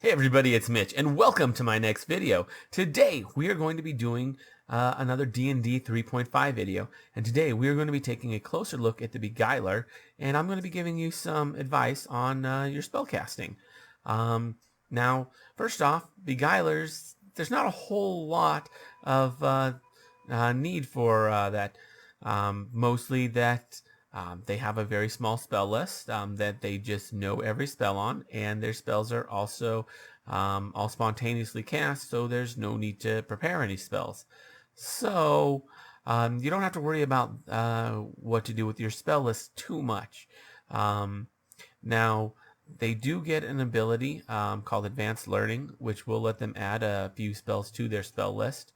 Hey everybody, it's Mitch, and welcome to my next video. Today we are going to be doing another D&D 3.5 video, and today we are going to be taking a closer look at the Beguiler, and I'm going to be giving you some advice on your spellcasting. Now, first off, Beguilers, there's not a whole lot of need for that. Mostly that they have a very small spell list that they just know every spell on, and their spells are also all spontaneously cast, so there's no need to prepare any spells. So you don't have to worry about what to do with your spell list too much. Now, they do get an ability called Advanced Learning, which will let them add a few spells to their spell list.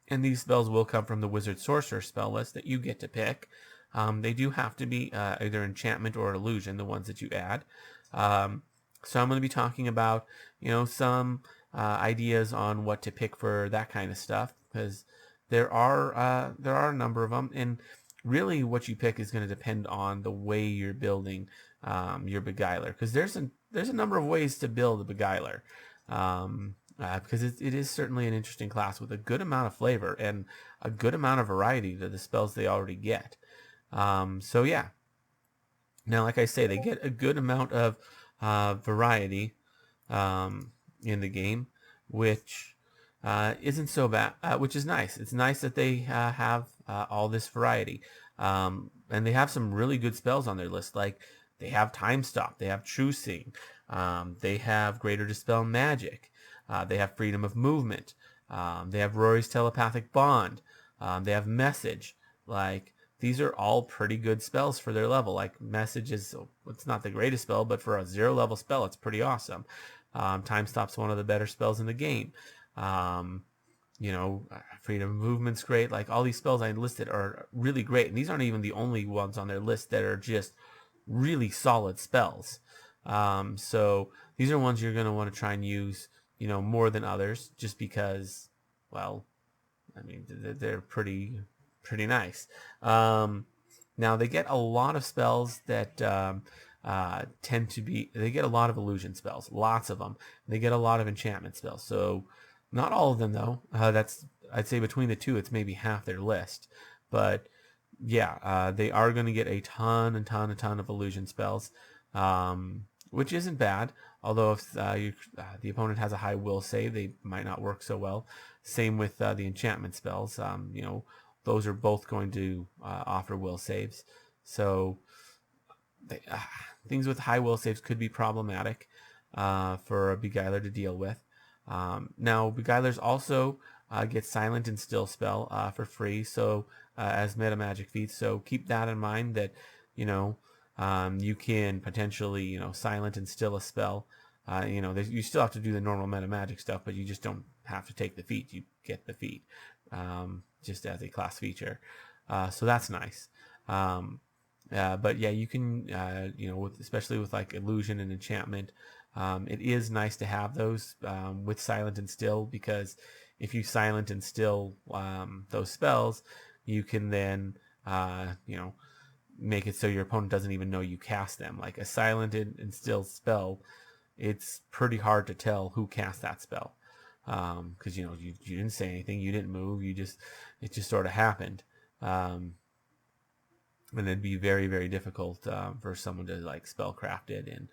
And these spells will come from the Wizard Sorcerer spell list that you get to pick. They do have to be either enchantment or illusion, the ones that you add. So I'm going to be talking about, some ideas on what to pick for that kind of stuff, because there are a number of them, and really what you pick is going to depend on the way you're building your Beguiler, because there's a number of ways to build a Beguiler. Because it is certainly an interesting class with a good amount of flavor and a good amount of variety to the spells they already get. So yeah. Now, like I say, they get a good amount of variety in the game, which isn't so bad, which is nice. It's nice that they have all this variety. And they have some really good spells on their list, like they have Time Stop, they have True Seeing, they have Greater Dispel Magic. They have Freedom of Movement. They have Rory's Telepathic Bond. They have Message. Like, these are all pretty good spells for their level. Like, Message is, it's not the greatest spell, but for a 0 level spell, it's pretty awesome. Time Stop's one of the better spells in the game. Freedom of Movement's great. Like, all these spells I listed are really great. And these aren't even the only ones on their list that are just really solid spells. So these are ones you're going to want to try and use more than others, just because, well, I mean, they're pretty nice. Now, they get a lot of spells that tend to be, they get a lot of illusion spells, lots of them. They get a lot of enchantment spells, so not all of them, though. I'd say between the two, it's maybe half their list. But yeah, they are going to get a ton of illusion spells, which isn't bad. Although if the opponent has a high will save, they might not work so well. Same with the enchantment spells. Those are both going to offer will saves. So things with high will saves could be problematic for a Beguiler to deal with. Now, Beguilers also get Silent and Still spell for free, so as meta magic feats. So keep that in mind, that you can potentially silent and still a spell. You still have to do the normal meta magic stuff, but you just don't have to take the feat. You get the feat just as a class feature. So that's nice. But yeah, you can especially with like illusion and enchantment, it is nice to have those with silent and still, because if you silent and still those spells, you can then make it so your opponent doesn't even know you cast them. Like a silent and still spell, it's pretty hard to tell who cast that spell, because you didn't say anything, you didn't move, it just sort of happened. And it'd be very, very difficult for someone to like spellcraft it and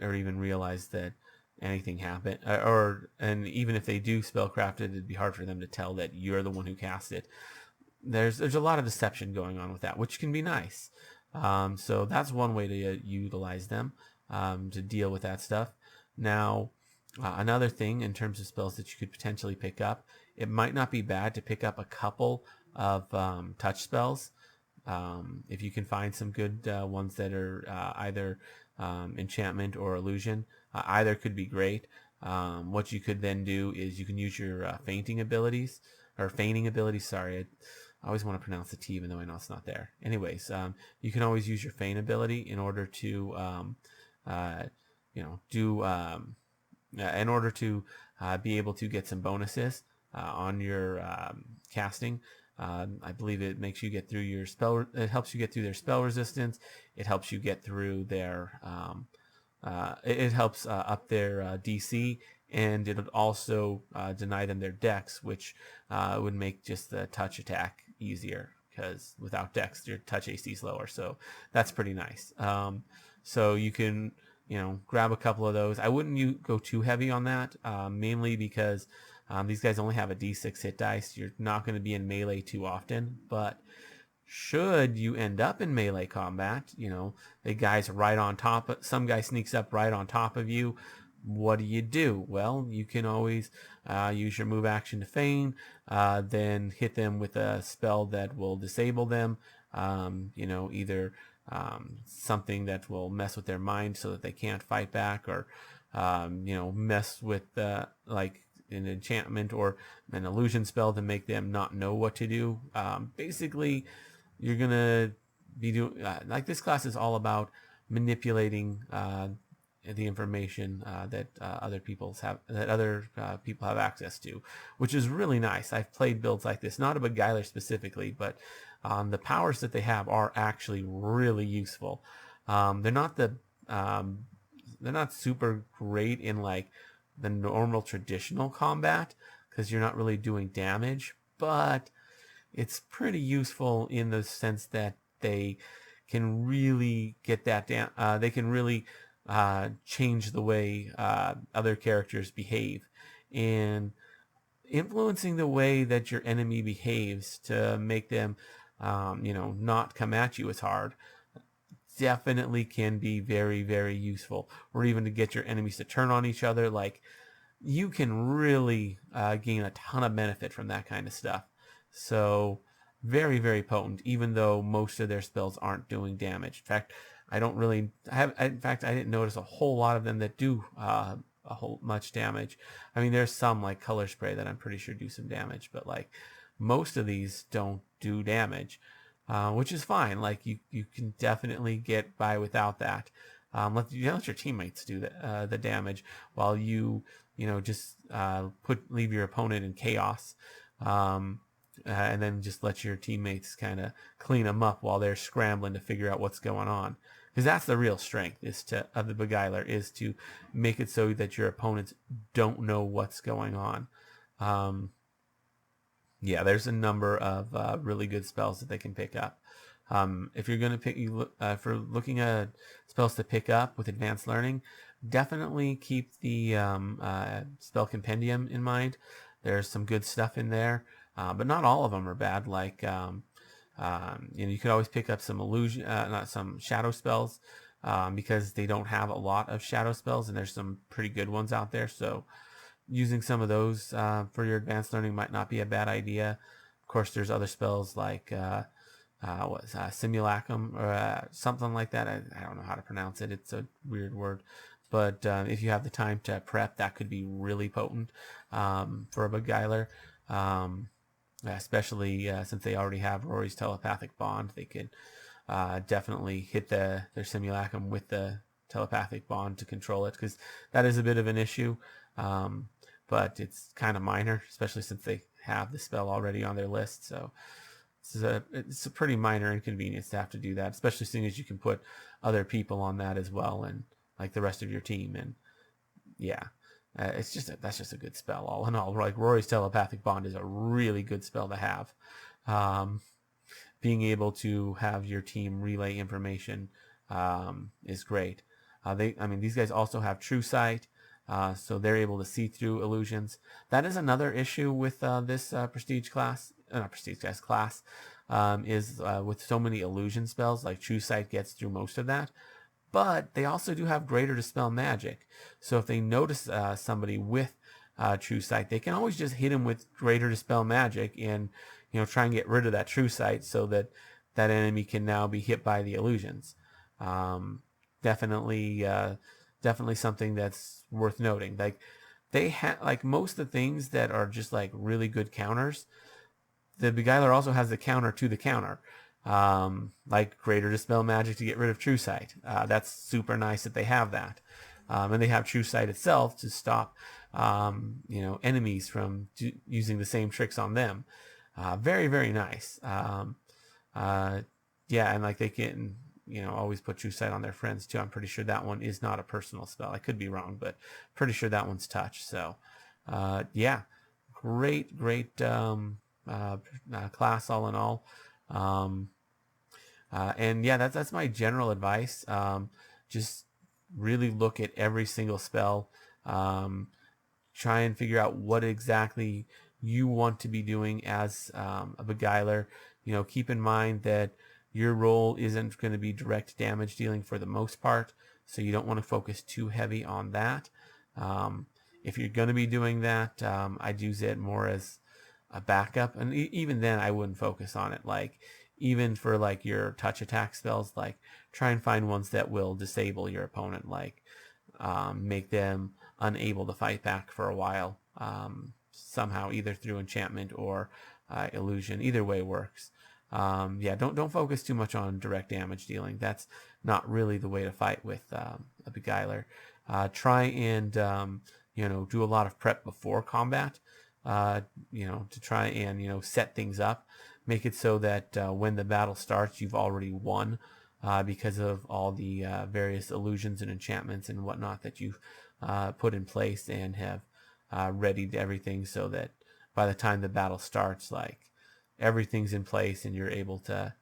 or even realize that anything happened, and even if they do spellcraft it, it'd be hard for them to tell that you're the one who cast it. There's a lot of deception going on with that, which can be nice. So that's one way to utilize them, to deal with that stuff. Now, another thing in terms of spells that you could potentially pick up, it might not be bad to pick up a couple of touch spells. If you can find some good ones that are either enchantment or illusion, either could be great. What you could then do is you can use your feigning abilities. Sorry, I always want to pronounce the T even though I know it's not there. Anyways, you can always use your feign ability in order to be able to get some bonuses on your casting. I believe it makes you get through it helps you get through their spell resistance. It helps you get through their it helps up their DC, and it would also deny them their dex, which would make just the touch attack easier, because without dex your touch AC is lower, so that's pretty nice. So you can grab a couple of those. I wouldn't go too heavy on that, mainly because these guys only have a D6 hit dice. You're not going to be in melee too often, but should you end up in melee combat, the guy's right on top, some guy sneaks up right on top of you. What do? Well, you can always use your move action to feign, then hit them with a spell that will disable them, either something that will mess with their mind so that they can't fight back, or mess with like an enchantment or an illusion spell to make them not know what to do. Basically, you're gonna be doing like this class is all about manipulating the information that other people have access to, which is really nice. I've played builds like this, not a Beguiler specifically, but the powers that they have are actually really useful. They're not super great in like the normal traditional combat, because you're not really doing damage, but it's pretty useful in the sense that they can really get that down. They can really change the way other characters behave, and influencing the way that your enemy behaves to make them, not come at you as hard, definitely can be very, very useful. Or even to get your enemies to turn on each other. Like, you can really gain a ton of benefit from that kind of stuff. So very, very potent, even though most of their spells aren't doing damage. In fact, I didn't notice a whole lot of them that do a whole much damage. I mean, there's some like color spray that I'm pretty sure do some damage, but like most of these don't do damage, which is fine. Like you can definitely get by without that. Let your teammates do the damage, while you just leave your opponent in chaos, and then just let your teammates kind of clean them up while they're scrambling to figure out what's going on. Because that's the real strength of the Beguiler, is to make it so that your opponents don't know what's going on. Yeah, there's a number of really good spells that they can pick up. If you're going to for looking at spells to pick up with advanced learning, definitely keep the spell compendium in mind. There's some good stuff in there, but not all of them are bad. Like you could always pick up some illusion, not some shadow spells, because they don't have a lot of shadow spells, and there's some pretty good ones out there. So using some of those for your advanced learning might not be a bad idea. Of course, there's other spells like simulacrum or something like that. I don't know how to pronounce it. It's a weird word. But if you have the time to prep, that could be really potent for a Beguiler. Especially since they already have Rory's telepathic bond. They could definitely hit their simulacrum with the telepathic bond to control it, because that is a bit of an issue. But it's kind of minor, especially since they have the spell already on their list. So it's a pretty minor inconvenience to have to do that, especially seeing as you can put other people on that as well, and like the rest of your team. And yeah, that's just a good spell all in all. Like Rory's telepathic bond is a really good spell to have. Being able to have your team relay information is great. These guys also have true sight, so they're able to see through illusions. That is another issue with this prestige class, is with so many illusion spells. Like true sight gets through most of that. But they also do have greater dispel magic. So if they notice somebody with true sight, they can always just hit him with greater dispel magic and try and get rid of that true sight, so that that enemy can now be hit by the illusions. Definitely something that's worth noting. Like they have like most of the things that are just like really good counters. The Beguiler also has the counter to the counter. Like greater dispel magic to get rid of true sight. That's super nice that they have that. And they have true sight itself to stop enemies from using the same tricks on them. Very, very nice. Yeah, and like they can always put true sight on their friends too. I'm pretty sure that one is not a personal spell. I could be wrong, but pretty sure that one's touch. So yeah, great class all in all. And yeah, that's my general advice. Just really look at every single spell. Try and figure out what exactly you want to be doing as a beguiler. Keep in mind that your role isn't going to be direct damage dealing for the most part, so you don't want to focus too heavy on that. If you're going to be doing that, I'd use it more as a backup, and even then I wouldn't focus on it. Like, even for like your touch attack spells, like try and find ones that will disable your opponent, like make them unable to fight back for a while, somehow, either through enchantment or illusion. Either way works. Yeah, don't focus too much on direct damage dealing. That's not really the way to fight with a beguiler. Try and do a lot of prep before combat, to try and set things up. Make it so that when the battle starts, you've already won, because of all the various illusions and enchantments and whatnot that you've put in place and have readied everything, so that by the time the battle starts, like, everything's in place and you're able to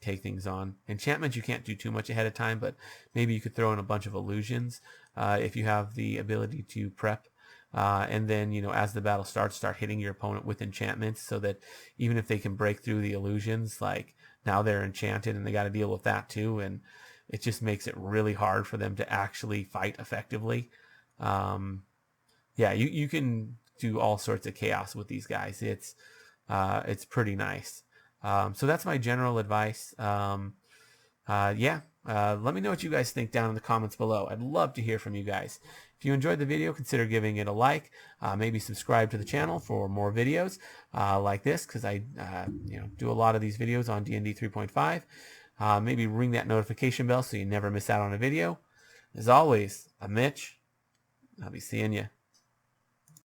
take things on. Enchantments you can't do too much ahead of time, but maybe you could throw in a bunch of illusions if you have the ability to prep. And then, as the battle starts, start hitting your opponent with enchantments, so that even if they can break through the illusions, like, now they're enchanted and they got to deal with that too, and it just makes it really hard for them to actually fight effectively. Yeah, you can do all sorts of chaos with these guys. It's pretty nice. So that's my general advice. Yeah, let me know what you guys think down in the comments below. I'd love to hear from you guys. If you enjoyed the video, consider giving it a like. Maybe subscribe to the channel for more videos like this, because I do a lot of these videos on D&D 3.5. Maybe ring that notification bell so you never miss out on a video. As always, I'm Mitch. I'll be seeing you.